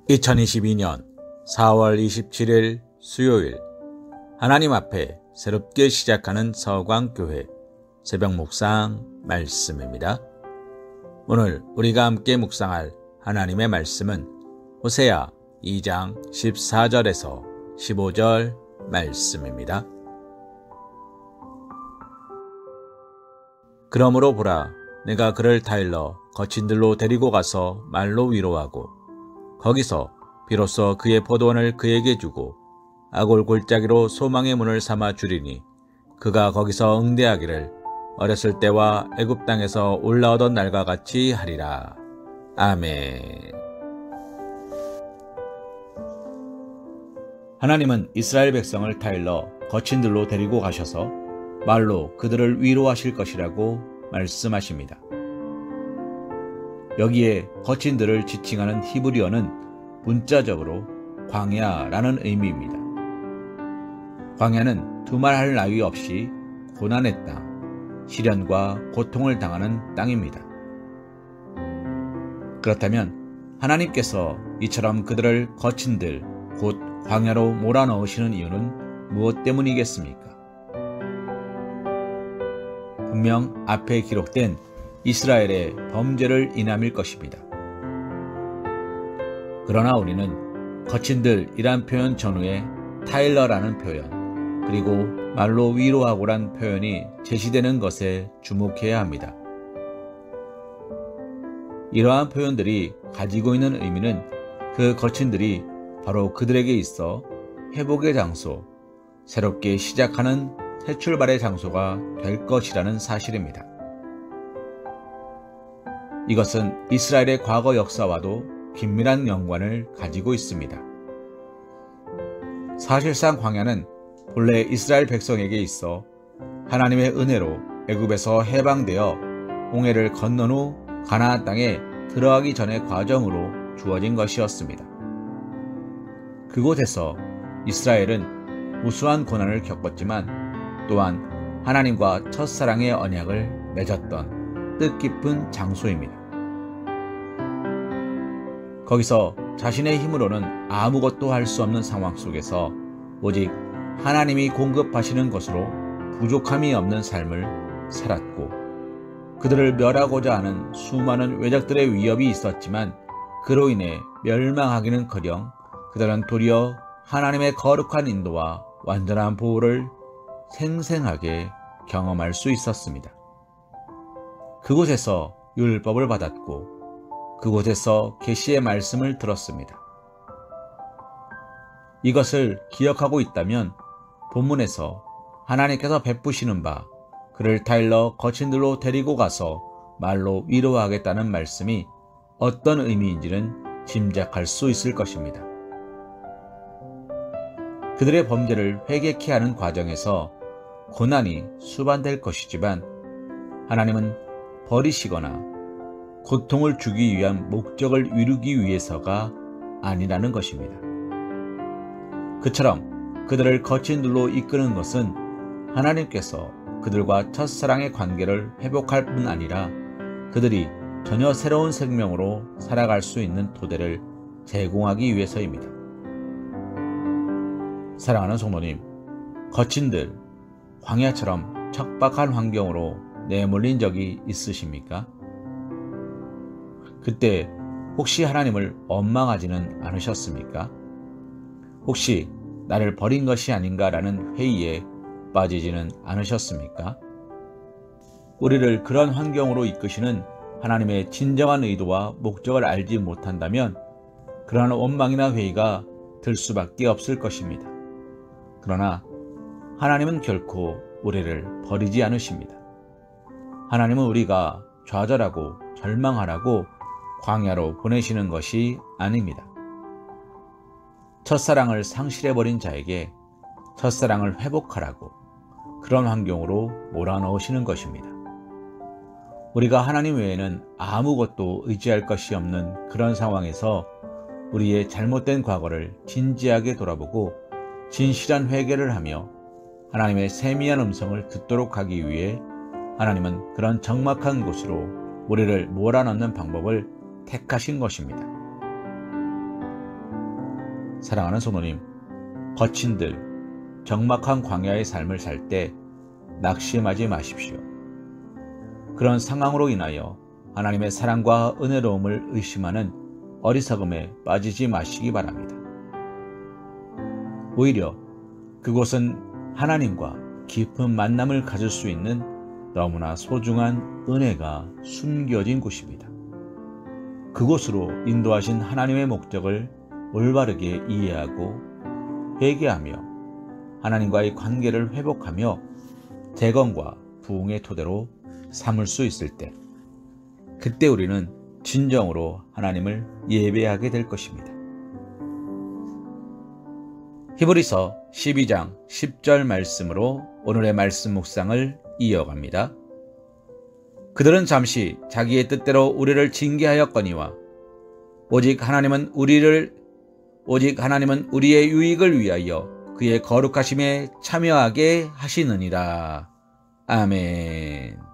2022년 4월 27일 수요일, 하나님 앞에 새롭게 시작하는 서광교회 새벽 묵상 말씀입니다. 오늘 우리가 함께 묵상할 하나님의 말씀은 호세아 2장 14절에서 15절 말씀입니다. 그러므로 보라, 내가 그를 타일러 거친 들로 데리고 가서 말로 위로하고 거기서 비로소 그의 포도원을 그에게 주고 아골 골짜기로 소망의 문을 삼아 주리니 그가 거기서 응대하기를 어렸을 때와 애굽 땅에서 올라오던 날과 같이 하리라. 아멘. 하나님은 이스라엘 백성을 타일러 거친 들로 데리고 가셔서 말로 그들을 위로하실 것이라고 말씀하십니다. 여기에 거친 들을 지칭하는 히브리어는 문자적으로 광야라는 의미입니다. 광야는 두말할 나위 없이 고난의 땅, 시련과 고통을 당하는 땅입니다. 그렇다면 하나님께서 이처럼 그들을 거친 들, 곧 광야로 몰아넣으시는 이유는 무엇 때문이겠습니까? 분명 앞에 기록된 이스라엘의 범죄를 인함일 것입니다. 그러나 우리는 거친 들이란 표현 전후에 타일러라는 표현, 그리고 말로 위로하고란 표현이 제시되는 것에 주목해야 합니다. 이러한 표현들이 가지고 있는 의미는 그 거친 들이 바로 그들에게 있어 회복의 장소, 새롭게 시작하는 새 출발의 장소가 될 것이라는 사실입니다. 이것은 이스라엘의 과거 역사와도 긴밀한 연관을 가지고 있습니다. 사실상 광야는 본래 이스라엘 백성에게 있어 하나님의 은혜로 애굽에서 해방되어 홍해를 건넌 후 가나안 땅에 들어가기 전의 과정으로 주어진 것이었습니다. 그곳에서 이스라엘은 무수한 고난을 겪었지만 또한 하나님과 첫사랑의 언약을 맺었던 뜻깊은 장소입니다. 거기서 자신의 힘으로는 아무것도 할 수 없는 상황 속에서 오직 하나님이 공급하시는 것으로 부족함이 없는 삶을 살았고, 그들을 멸하고자 하는 수많은 외적들의 위협이 있었지만 그로 인해 멸망하기는커녕 그들은 도리어 하나님의 거룩한 인도와 완전한 보호를 생생하게 경험할 수 있었습니다. 그곳에서 율법을 받았고 그곳에서 계시의 말씀을 들었습니다. 이것을 기억하고 있다면 본문에서 하나님께서 베푸시는 바 그를 타일러 거친 들로 데리고 가서 말로 위로하겠다는 말씀이 어떤 의미인지는 짐작할 수 있을 것입니다. 그들의 범죄를 회개케 하는 과정에서 고난이 수반될 것이지만 하나님은 버리시거나 고통을 주기 위한 목적을 이루기 위해서가 아니라는 것입니다. 그처럼 그들을 거친 들로 이끄는 것은 하나님께서 그들과 첫사랑의 관계를 회복할 뿐 아니라 그들이 전혀 새로운 생명으로 살아갈 수 있는 토대를 제공하기 위해서입니다. 사랑하는 성도님, 거친 들, 광야처럼 척박한 환경으로 내몰린 적이 있으십니까? 그때 혹시 하나님을 원망하지는 않으셨습니까? 혹시 나를 버린 것이 아닌가라는 회의에 빠지지는 않으셨습니까? 우리를 그런 환경으로 이끄시는 하나님의 진정한 의도와 목적을 알지 못한다면 그러한 원망이나 회의가 들 수밖에 없을 것입니다. 그러나 하나님은 결코 우리를 버리지 않으십니다. 하나님은 우리가 좌절하고 절망하라고 광야로 보내시는 것이 아닙니다. 첫사랑을 상실해버린 자에게 첫사랑을 회복하라고 그런 환경으로 몰아넣으시는 것입니다. 우리가 하나님 외에는 아무것도 의지할 것이 없는 그런 상황에서 우리의 잘못된 과거를 진지하게 돌아보고 진실한 회개를 하며 하나님의 세미한 음성을 듣도록 하기 위해 하나님은 그런 적막한 곳으로 우리를 몰아넣는 방법을 택하신 것입니다. 사랑하는 성도님, 거친 들, 적막한 광야의 삶을 살 때 낙심하지 마십시오. 그런 상황으로 인하여 하나님의 사랑과 은혜로움을 의심하는 어리석음에 빠지지 마시기 바랍니다. 오히려 그곳은 하나님과 깊은 만남을 가질 수 있는 너무나 소중한 은혜가 숨겨진 곳입니다. 그곳으로 인도하신 하나님의 목적을 올바르게 이해하고 회개하며 하나님과의 관계를 회복하며 재건과 부흥의 토대로 삼을 수 있을 때, 그때 우리는 진정으로 하나님을 예배하게 될 것입니다. 히브리서 12장 10절 말씀으로 오늘의 말씀 묵상을 이어갑니다. 그들은 잠시 자기의 뜻대로 우리를 징계하였거니와 오직 하나님은 우리의 유익을 위하여 그의 거룩하심에 참여하게 하시느니라. 아멘.